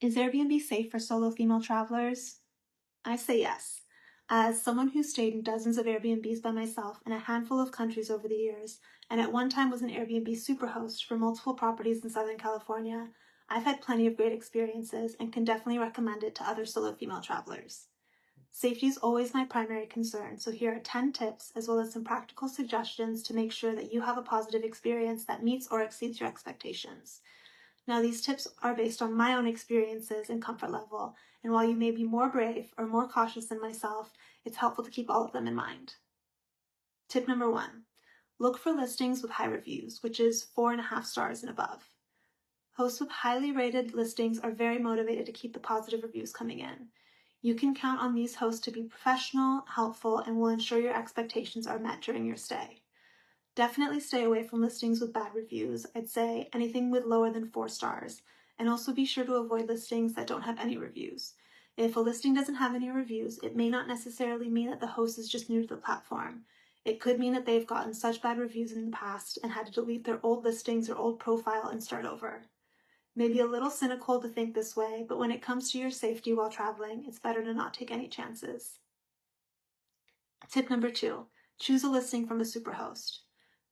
Is Airbnb safe for solo female travelers? I say yes. As someone who stayed in dozens of Airbnbs by myself in a handful of countries over the years, and at one time was an Airbnb superhost for multiple properties in Southern California, I've had plenty of great experiences and can definitely recommend it to other solo female travelers. Safety is always my primary concern, so here are 10 tips as well as some practical suggestions to make sure that you have a positive experience that meets or exceeds your expectations. Now, these tips are based on my own experiences and comfort level, and while you may be more brave or more cautious than myself, it's helpful to keep all of them in mind. Tip number 1, look for listings with high reviews, which is 4.5 stars and above. Hosts with highly rated listings are very motivated to keep the positive reviews coming in. You can count on these hosts to be professional, helpful, and will ensure your expectations are met during your stay. Definitely stay away from listings with bad reviews. I'd say anything with lower than 4 stars. And also be sure to avoid listings that don't have any reviews. If a listing doesn't have any reviews, it may not necessarily mean that the host is just new to the platform. It could mean that they've gotten such bad reviews in the past and had to delete their old listings or old profile and start over. Maybe a little cynical to think this way, but when it comes to your safety while traveling, it's better to not take any chances. Tip number 2, choose a listing from a superhost.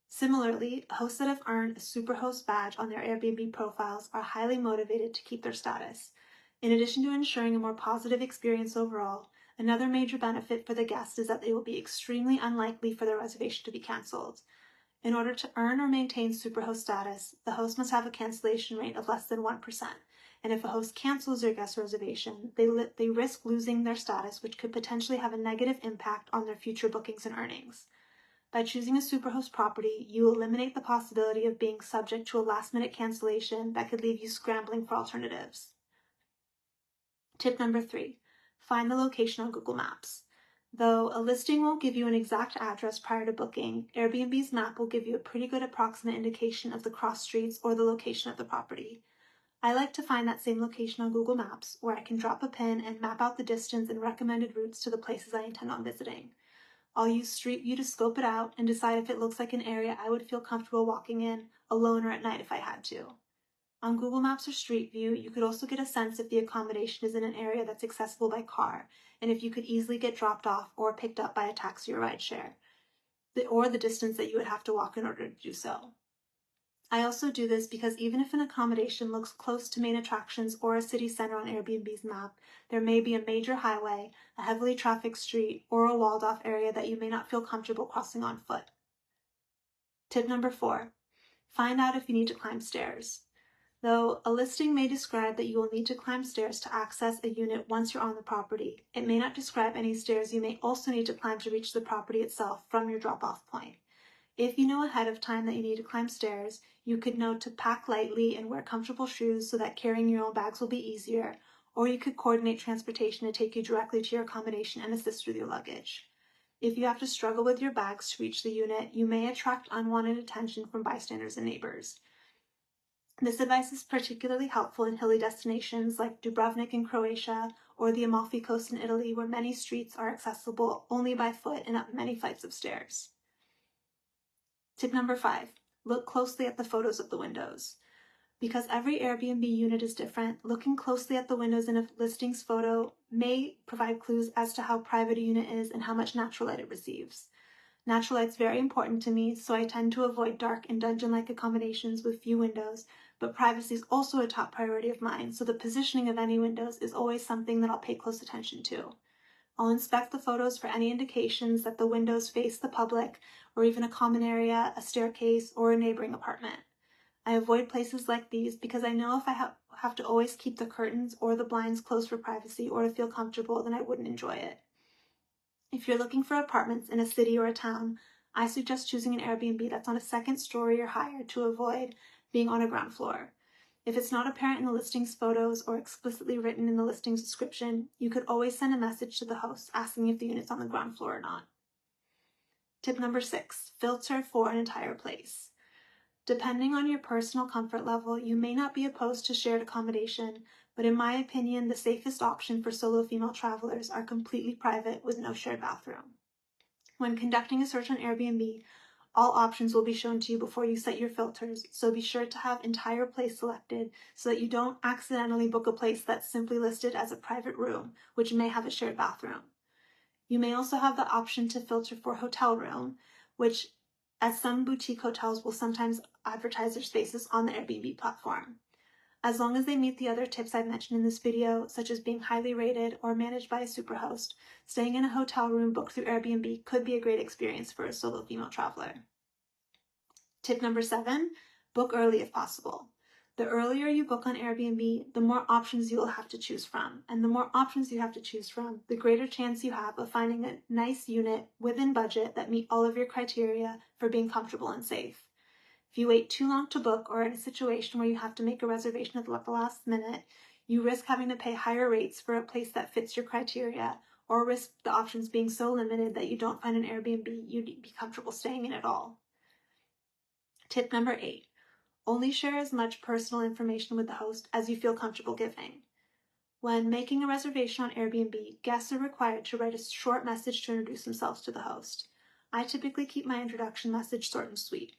Similarly, hosts that have earned a superhost badge on their Airbnb profiles are highly motivated to keep their status. In addition to ensuring a more positive experience overall, another major benefit for the guest is that they will be extremely unlikely for their reservation to be canceled. In order to earn or maintain superhost status, the host must have a cancellation rate of less than 1%. And if a host cancels their guest reservation, they risk losing their status, which could potentially have a negative impact on their future bookings and earnings. By choosing a superhost property, you eliminate the possibility of being subject to a last-minute cancellation that could leave you scrambling for alternatives. Tip number 3, find the location on Google Maps. Though a listing won't give you an exact address prior to booking, Airbnb's map will give you a pretty good approximate indication of the cross streets or the location of the property. I like to find that same location on Google Maps, where I can drop a pin and map out the distance and recommended routes to the places I intend on visiting. I'll use Street View to scope it out and decide if it looks like an area I would feel comfortable walking in, alone or at night if I had to. On Google Maps or Street View, you could also get a sense if the accommodation is in an area that's accessible by car, and if you could easily get dropped off or picked up by a taxi or rideshare, or the distance that you would have to walk in order to do so. I also do this because even if an accommodation looks close to main attractions or a city center on Airbnb's map, there may be a major highway, a heavily trafficked street, or a walled-off area that you may not feel comfortable crossing on foot. Tip number 4, find out if you need to climb stairs. Though a listing may describe that you will need to climb stairs to access a unit once you're on the property, it may not describe any stairs you may also need to climb to reach the property itself from your drop-off point. If you know ahead of time that you need to climb stairs, you could note to pack lightly and wear comfortable shoes so that carrying your own bags will be easier, or you could coordinate transportation to take you directly to your accommodation and assist with your luggage. If you have to struggle with your bags to reach the unit, you may attract unwanted attention from bystanders and neighbors. This advice is particularly helpful in hilly destinations like Dubrovnik in Croatia or the Amalfi Coast in Italy, where many streets are accessible only by foot and up many flights of stairs. Tip number 5, look closely at the photos of the windows. Because every Airbnb unit is different, looking closely at the windows in a listing's photo may provide clues as to how private a unit is and how much natural light it receives. Natural light's very important to me, so I tend to avoid dark and dungeon-like accommodations with few windows, but privacy is also a top priority of mine, so the positioning of any windows is always something that I'll pay close attention to. I'll inspect the photos for any indications that the windows face the public, or even a common area, a staircase, or a neighboring apartment. I avoid places like these because I know if I have to always keep the curtains or the blinds closed for privacy or to feel comfortable, then I wouldn't enjoy it. If you're looking for apartments in a city or a town, I suggest choosing an Airbnb that's on a second story or higher to avoid being on a ground floor. If it's not apparent in the listing's photos or explicitly written in the listing's description, you could always send a message to the host asking if the unit's on the ground floor or not. Tip number 6, filter for an entire place. Depending on your personal comfort level, you may not be opposed to shared accommodation, but in my opinion, the safest option for solo female travelers are completely private with no shared bathroom. When conducting a search on Airbnb, All options will be shown to you before you set your filters, so be sure to have entire place selected so that you don't accidentally book a place that's simply listed as a private room, which may have a shared bathroom. You may also have the option to filter for hotel room, which, as some boutique hotels will sometimes advertise their spaces on the Airbnb platform. As long as they meet the other tips I've mentioned in this video, such as being highly rated or managed by a superhost, staying in a hotel room booked through Airbnb could be a great experience for a solo female traveler. Tip number 7, book early if possible. The earlier you book on Airbnb, the more options you will have to choose from. And the more options you have to choose from, the greater chance you have of finding a nice unit within budget that meet all of your criteria for being comfortable and safe. If you wait too long to book or are in a situation where you have to make a reservation at the last minute, you risk having to pay higher rates for a place that fits your criteria, or risk the options being so limited that you don't find an Airbnb you'd be comfortable staying in at all. Tip number 8, only share as much personal information with the host as you feel comfortable giving. When making a reservation on Airbnb, guests are required to write a short message to introduce themselves to the host. I typically keep my introduction message short and sweet,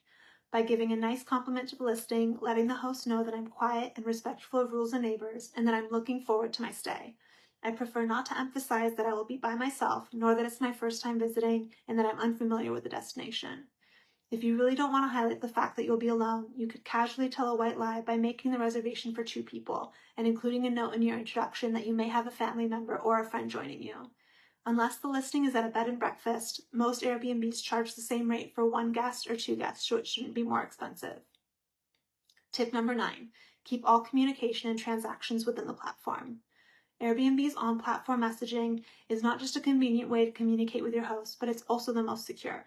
by giving a nice compliment to the listing, letting the host know that I'm quiet and respectful of rules and neighbors, and that I'm looking forward to my stay. I prefer not to emphasize that I will be by myself, nor that it's my first time visiting and that I'm unfamiliar with the destination. If you really don't want to highlight the fact that you'll be alone, you could casually tell a white lie by making the reservation for 2 people and including a note in your introduction that you may have a family member or a friend joining you. Unless the listing is at a bed and breakfast, most Airbnbs charge the same rate for 1 guest or 2 guests, so it shouldn't be more expensive. Tip number 9, keep all communication and transactions within the platform. Airbnb's on-platform messaging is not just a convenient way to communicate with your host, but it's also the most secure.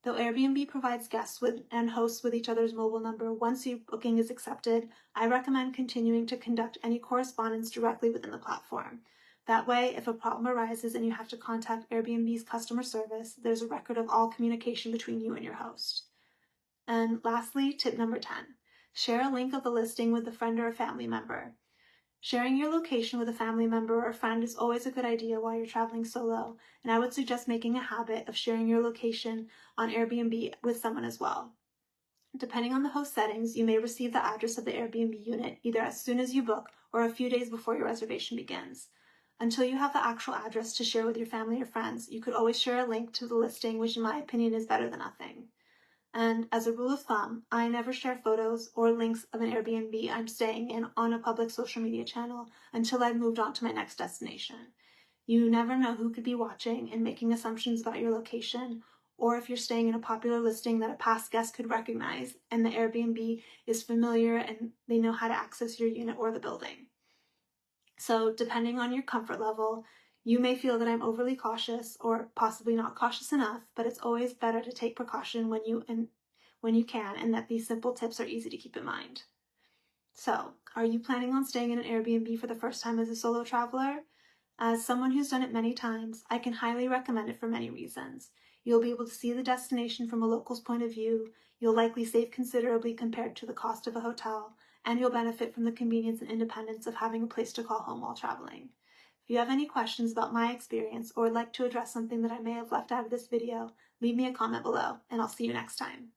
Though Airbnb provides guests and hosts with each other's mobile number once your booking is accepted, I recommend continuing to conduct any correspondence directly within the platform. That way, if a problem arises and you have to contact Airbnb's customer service, there's a record of all communication between you and your host. And lastly, tip number 10, share a link of the listing with a friend or a family member. Sharing your location with a family member or friend is always a good idea while you're traveling solo, and I would suggest making a habit of sharing your location on Airbnb with someone as well. Depending on the host settings, you may receive the address of the Airbnb unit either as soon as you book or a few days before your reservation begins. Until you have the actual address to share with your family or friends, you could always share a link to the listing, which in my opinion is better than nothing. And as a rule of thumb, I never share photos or links of an Airbnb I'm staying in on a public social media channel until I've moved on to my next destination. You never know who could be watching and making assumptions about your location, or if you're staying in a popular listing that a past guest could recognize and the Airbnb is familiar and they know how to access your unit or the building. So depending on your comfort level, you may feel that I'm overly cautious or possibly not cautious enough, but it's always better to take precaution when you can, and that these simple tips are easy to keep in mind. So, are you planning on staying in an Airbnb for the first time as a solo traveler? As someone who's done it many times, I can highly recommend it for many reasons. You'll be able to see the destination from a local's point of view, you'll likely save considerably compared to the cost of a hotel, and you'll benefit from the convenience and independence of having a place to call home while traveling. If you have any questions about my experience or would like to address something that I may have left out of this video, leave me a comment below, and I'll see you next time.